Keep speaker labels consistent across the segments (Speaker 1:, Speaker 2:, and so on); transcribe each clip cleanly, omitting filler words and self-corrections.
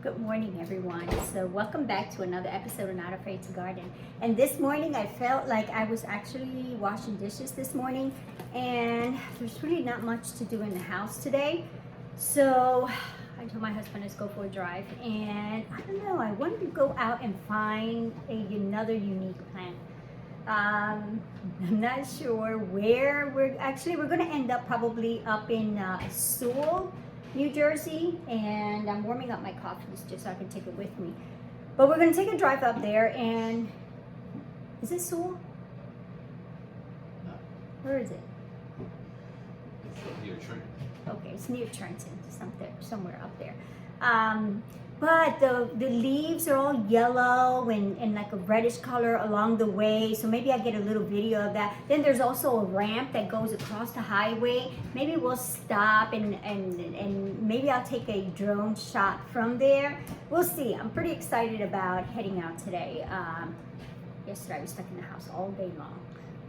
Speaker 1: Good morning, everyone. So welcome back to another episode of Not Afraid to Garden. And this morning I felt like I was actually washing dishes this morning, and there's really not much to do in the house today. So I told my husband let's go for a drive, and I don't know, I wanted to go out and find another unique plant. I'm not sure where we're going to end up, probably up in Sewell, New Jersey, and I'm warming up my coffees just so I can take it with me. But we're going to take a drive up there, and is it Sewell?
Speaker 2: No.
Speaker 1: Where is it?
Speaker 2: It's near Trenton.
Speaker 1: Okay, it's near Trenton, somewhere up there. But the leaves are all yellow and like a reddish color along the way. So maybe I get a little video of that. Then there's also a ramp that goes across the highway. Maybe we'll stop and maybe I'll take a drone shot from there. We'll see. I'm pretty excited about heading out today. Yesterday I was stuck in the house all day long.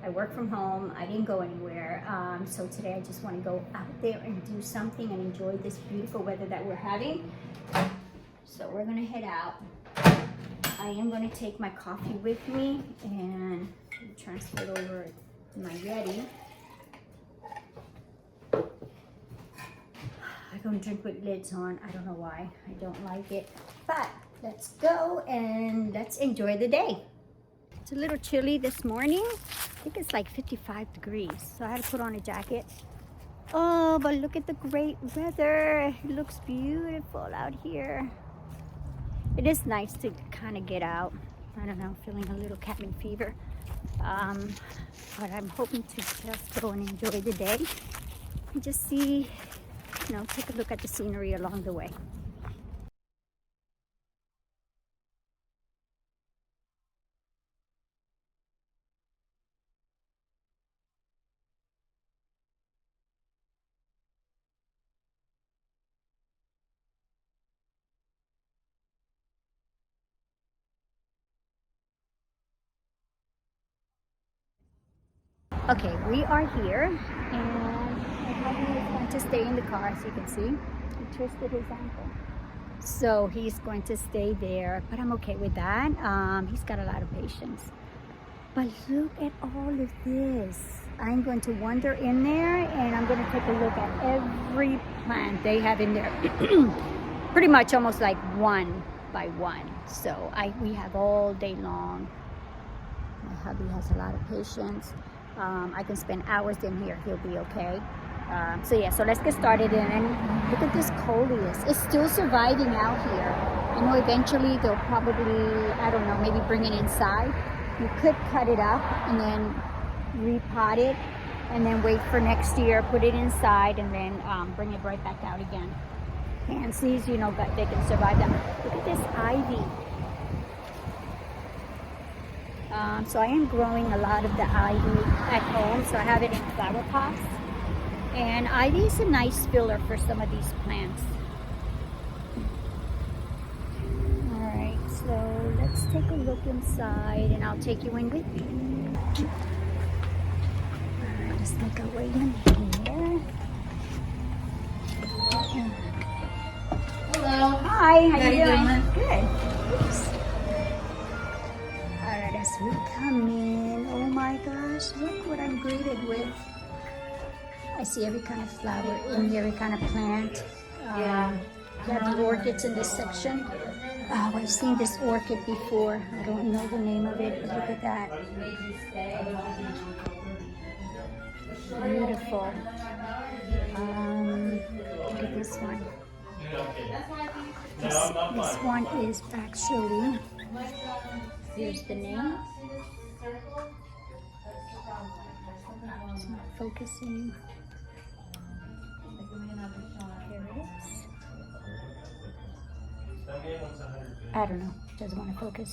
Speaker 1: I work from home. I didn't go anywhere. So today I just want to go out there and do something and enjoy this beautiful weather that we're having. So we're gonna head out. I am gonna take my coffee with me and transfer it over to my Yeti. I don't drink with lids on. I don't know why. I don't like it. But let's go and let's enjoy the day. It's a little chilly this morning. I think it's like 55 degrees. So I had to put on a jacket. Oh, but look at the great weather. It looks beautiful out here. It is nice to kind of get out. I don't know, feeling a little cabin fever. But I'm hoping to just go and enjoy the day and just see, take a look at the scenery along the way. Okay, we are here, and my husband is going to stay in the car, as you can see. He twisted his ankle. So he's going to stay there, but I'm okay with that. He's got a lot of patience. But look at all of this. I'm going to wander in there, and I'm going to take a look at every plant they have in there. Pretty much almost like one by one. So we have all day long. My hubby has a lot of patience. I can spend hours in here. He'll be okay. So let's get started. And look at this coleus. It's still surviving out here. I know eventually they'll probably, I don't know, maybe bring it inside. You could cut it up and then repot it and then wait for next year, put it inside, and then bring it right back out again. Pansies, they can survive that. Look at this ivy. So I am growing a lot of the ivy at home, so I have it in flower pots. And ivy is a nice filler for some of these plants. Alright, so let's take a look inside and I'll take you in with me. Alright, let's make our way in here.
Speaker 3: Hello.
Speaker 1: Hi, how you
Speaker 3: doing?
Speaker 1: doing? Good. Oops. As we come in, oh my gosh, look what I'm greeted with. I see every kind of flower in here, every kind of plant. You have the orchids in this section. Oh, I've seen this orchid before. I don't know the name of it, but look at that. Beautiful. Look at this one. This one is actually, here's the name. It's not focusing. Here it is. I don't know. Doesn't want to focus.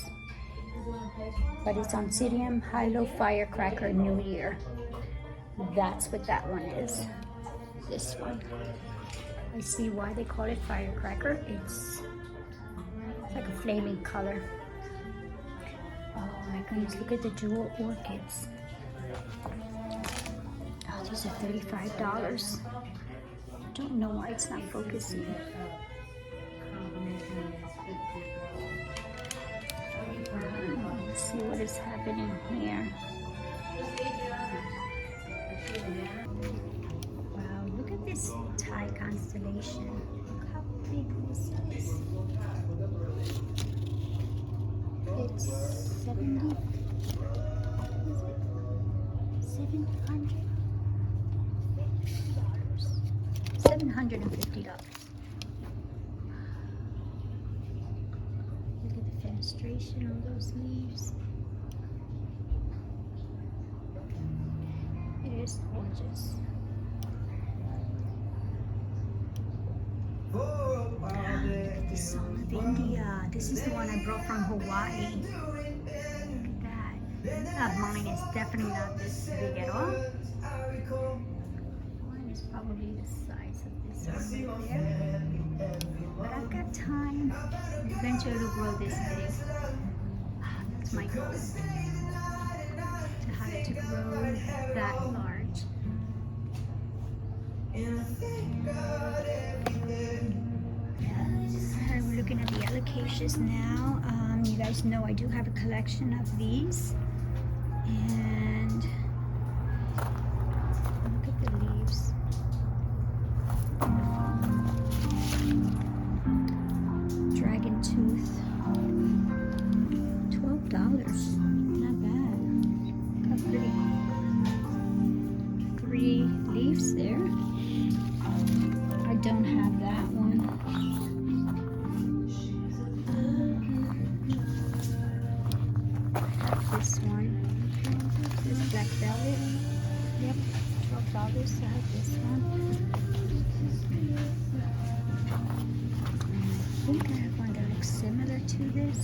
Speaker 1: But it's Oncidium Hilo Firecracker New Year. That's what that one is. This one. I see why they call it firecracker. It's like a flaming color. Oh my goodness, look at the jewel orchids. Oh, these are $35. I don't know why it's not focusing. Let's see what is happening here. Wow, look at this Thai constellation. Look how big this is. It's 70. Is it? $750. $750. Look at the fenestration on those leaves. It is gorgeous. Look at the Song of India. This is the one I brought from Hawaii. Look at that. Mine is definitely not this big at all. Mine is probably the size of this one right there. But I've got time. Eventually to grow this big. That's my goal. To have it to grow that large. We're looking at the alocasias now. You guys know I do have a collection of these. And look at the leaves. Dragon tooth. $12. Not bad. How pretty. 3 leaves there. I don't have that one. This one. This black velvet. Yep, $12. I have this one. I think I have one that looks similar to this.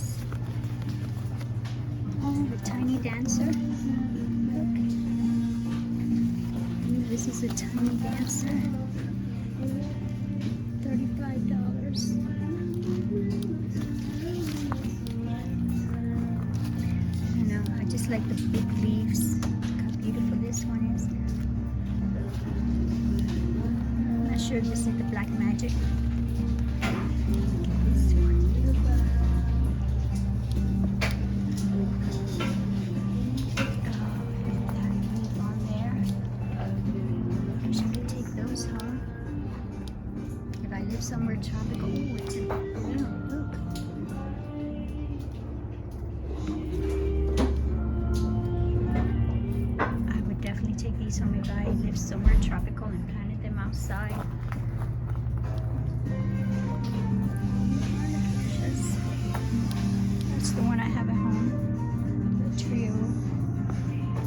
Speaker 1: Oh, the tiny dancer. Look. Ooh, this is a tiny dancer. $35. I know, I just like the big leaves. Look how beautiful this one is. I'm not sure if this is the black magic. This one. That leaf on there. Wish I could take those home. If I live somewhere tropical, ooh, it's in bloom. Look. I would definitely take these home if I lived somewhere tropical and planted them outside. That's the one I have at home. The trio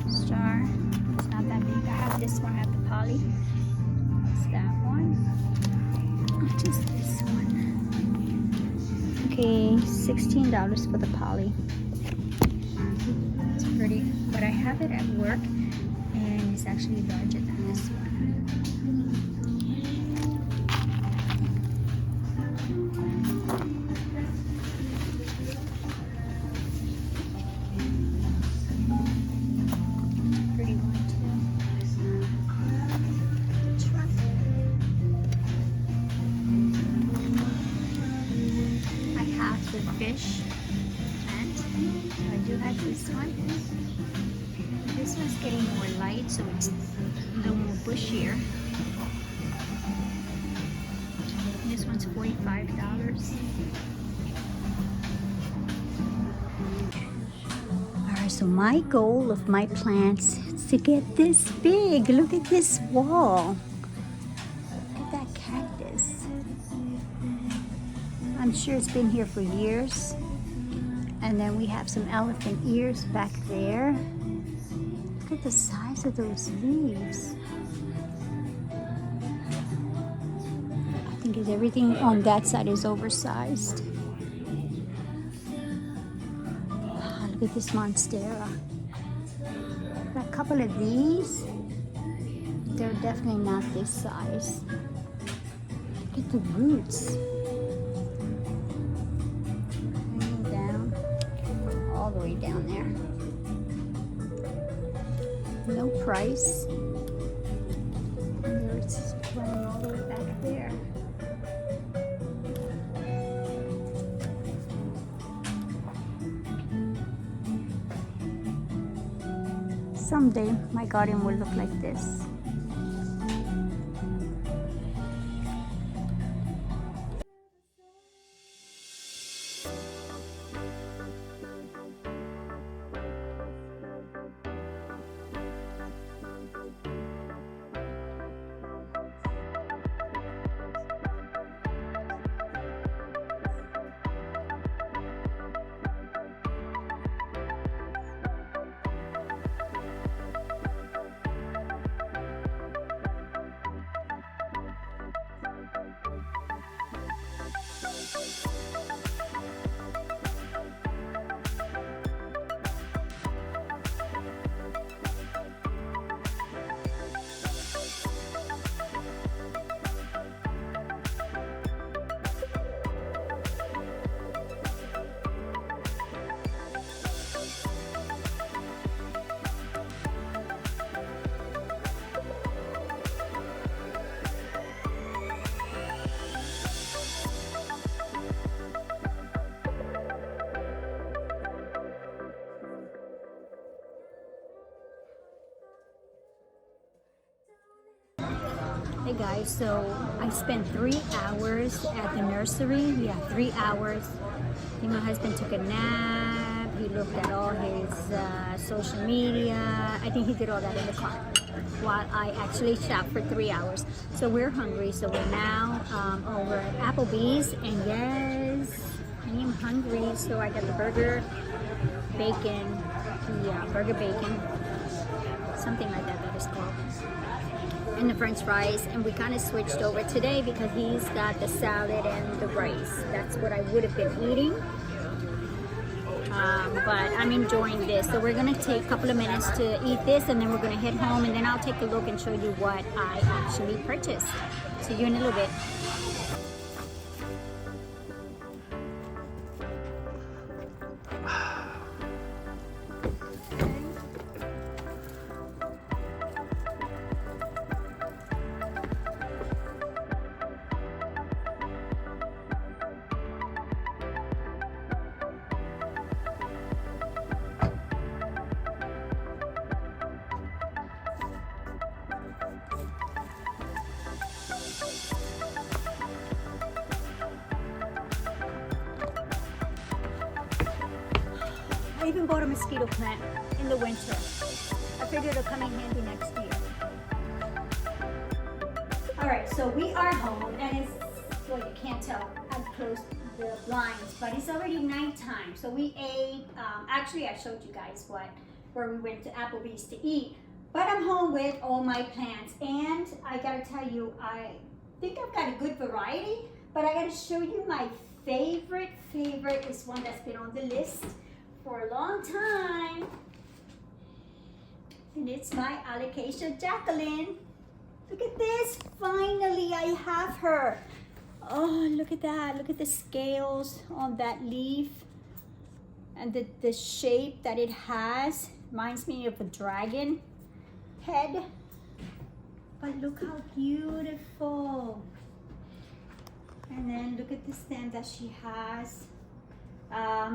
Speaker 1: star. It's not that big. I have this one. I have the poly. It's that one. Just this one. Okay, $16 for the poly. It's pretty, but I have it at work and it's actually larger than this one. Pretty one too. Truck. I have the fish plant. I do have this one. This one's getting more light, so it's a little more bushier. This one's $45. Alright, so my goal of my plants is to get this big. Look at this wall. Look at that cactus. I'm sure it's been here for years. And then we have some elephant ears back there. Look at the size of those leaves. I think everything on that side is oversized. Ah, look at this monstera. Got a couple of these. They're definitely not this size. Look at the roots. Hanging down, all the way down there. No price. And it's running all the way back there. someday my garden will look like this. Hey guys, so I spent 3 hours at the nursery. Yeah, 3 hours. I think my husband took a nap. He looked at all his social media. I think he did all that in the car while I actually shopped for 3 hours. So we're hungry. So we're now over at Applebee's, and yes, I am hungry. So I got the burger, bacon, burger bacon, something like that is called, and the french fries, and we kind of switched over today because he's got the salad and the rice. That's what I would have been eating, but I'm enjoying this. So we're gonna take a couple of minutes to eat this, and then we're gonna head home, and then I'll take a look and show you what I actually purchased. See you in a little bit. I even bought a mosquito plant in the winter. I figured it'll come in handy next year. All right, so we are home, and it's, well, you can't tell, I've closed the blinds, but it's already nighttime. So we ate, actually I showed you guys where we went to Applebee's to eat, but I'm home with all my plants, and I gotta tell you, I think I've got a good variety, but I gotta show you my favorite is one that's been on the list for a long time, and it's my Alocasia Jacqueline. Look at this, finally I have her. Oh, look at that, look at the scales on that leaf, and the shape that it has reminds me of a dragon head, but look how beautiful. And then look at the stem that she has.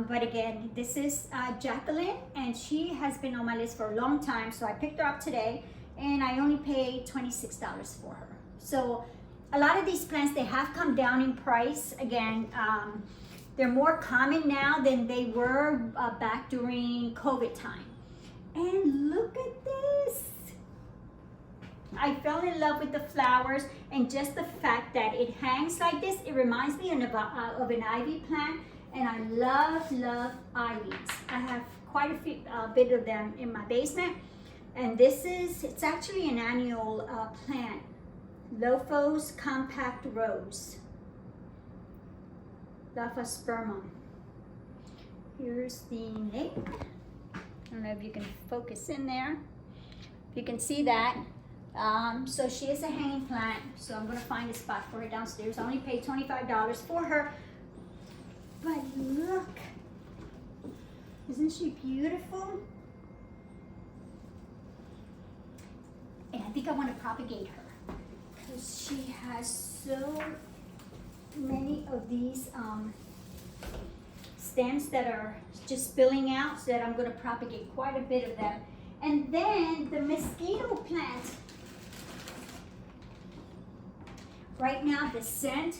Speaker 1: But again, this is Jacqueline, and she has been on my list for a long time, so I picked her up today, and I only paid $26 for her. So a lot of these plants, they have come down in price. Again, they're more common now than they were back during COVID time. And look at this. I fell in love with the flowers, and just the fact that it hangs like this, it reminds me of an ivy plant. And I love ivies. I have quite a bit of them in my basement. And it's actually an annual plant. Lophos Compact Rose. Lophosphermum. Here's the name. I don't know if you can focus in there. If you can see that. So she is a hanging plant. So I'm gonna find a spot for her downstairs. I only paid $25 for her. But look, isn't she beautiful? And I think I want to propagate her because she has so many of these stems that are just spilling out, so that I'm going to propagate quite a bit of them. And then the mosquito plant. Right now, the scent,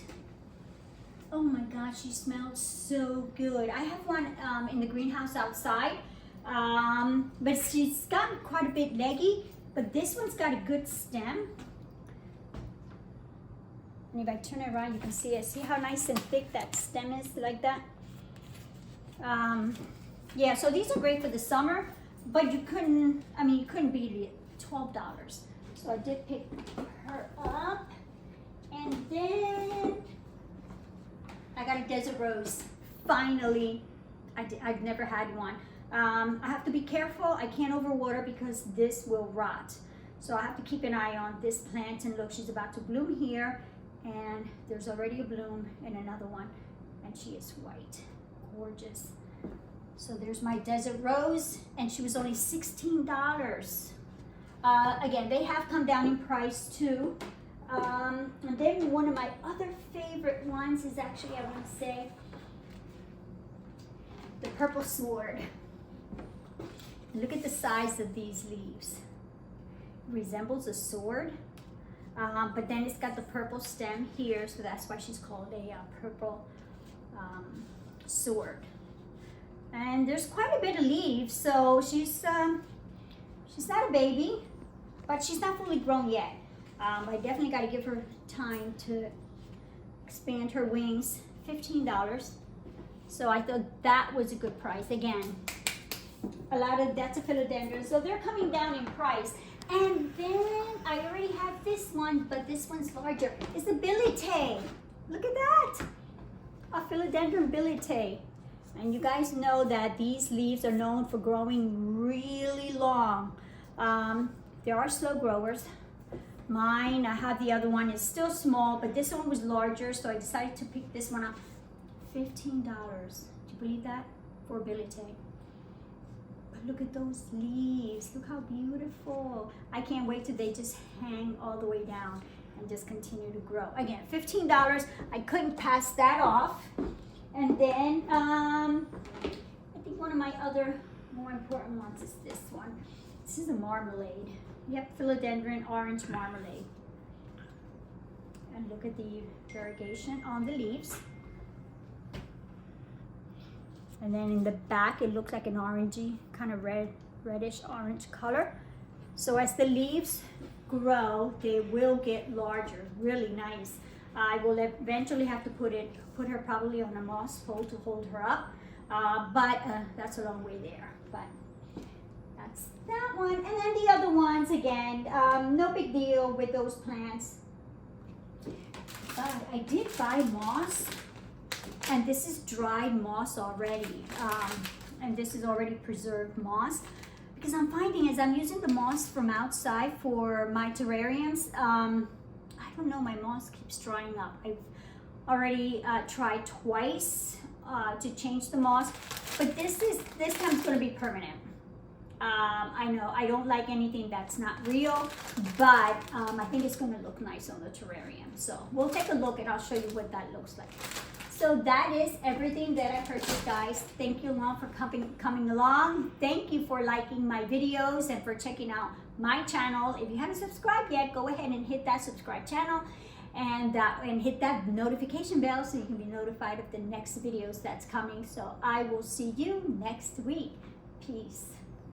Speaker 1: oh my gosh, she smells so good. I have one in the greenhouse outside, but she's gotten quite a bit leggy, but this one's got a good stem. And if I turn it around, you can see it. See how nice and thick that stem is, like that? Yeah, so these are great for the summer, but you couldn't beat it, $12. So I did pick her up. And then I got a desert rose. Finally, I've never had one. I have to be careful. I can't overwater because this will rot. So I have to keep an eye on this plant. And look, she's about to bloom here. And there's already a bloom in another one. And she is white. Gorgeous. So there's my desert rose. And she was only $16. Again, they have come down in price too. And then one of my other favorite ones is actually, I want to say, the purple sword. Look at the size of these leaves. It resembles a sword, but then it's got the purple stem here, so that's why she's called a purple sword. And there's quite a bit of leaves, so she's not a baby, but she's not fully grown yet. I definitely got to give her time to expand her wings. $15. So I thought that was a good price. Again, that's a philodendron. So they're coming down in price. And then I already have this one, but this one's larger. It's the bilite. Look at that. A philodendron bilite. And you guys know that these leaves are known for growing really long. There are slow growers. Mine, I have the other one, is still small, but this one was larger, so I decided to pick this one up. $15. Do you believe that? For a bilite. But look at those leaves. Look how beautiful. I can't wait till they just hang all the way down and just continue to grow. Again, $15. I couldn't pass that off. And then, I think one of my other more important ones is this one. This is a marmalade. Yep, philodendron orange marmalade. And look at the variegation on the leaves. And then in the back, it looks like an orangey, kind of reddish orange color. So as the leaves grow, they will get larger, really nice. I will eventually have to put her probably on a moss pole to hold her up. But that's a long way there. But that's that one. And then the other ones, again, no big deal with those plants. But I did buy moss, and this is dried moss already. And this is already preserved moss. Because I'm finding as I'm using the moss from outside for my terrariums, I don't know, my moss keeps drying up. I've already tried twice to change the moss, but this time it's going to be permanent. I know I don't like anything that's not real, but I think it's going to look nice on the terrarium. So we'll take a look and I'll show you what that looks like. So that is everything that I purchased, guys. Thank you all for coming along. Thank you for liking my videos and for checking out my channel. If you haven't subscribed yet, go ahead and hit that subscribe channel and hit that notification bell so you can be notified of the next videos that's coming. So I will see you next week. Peace.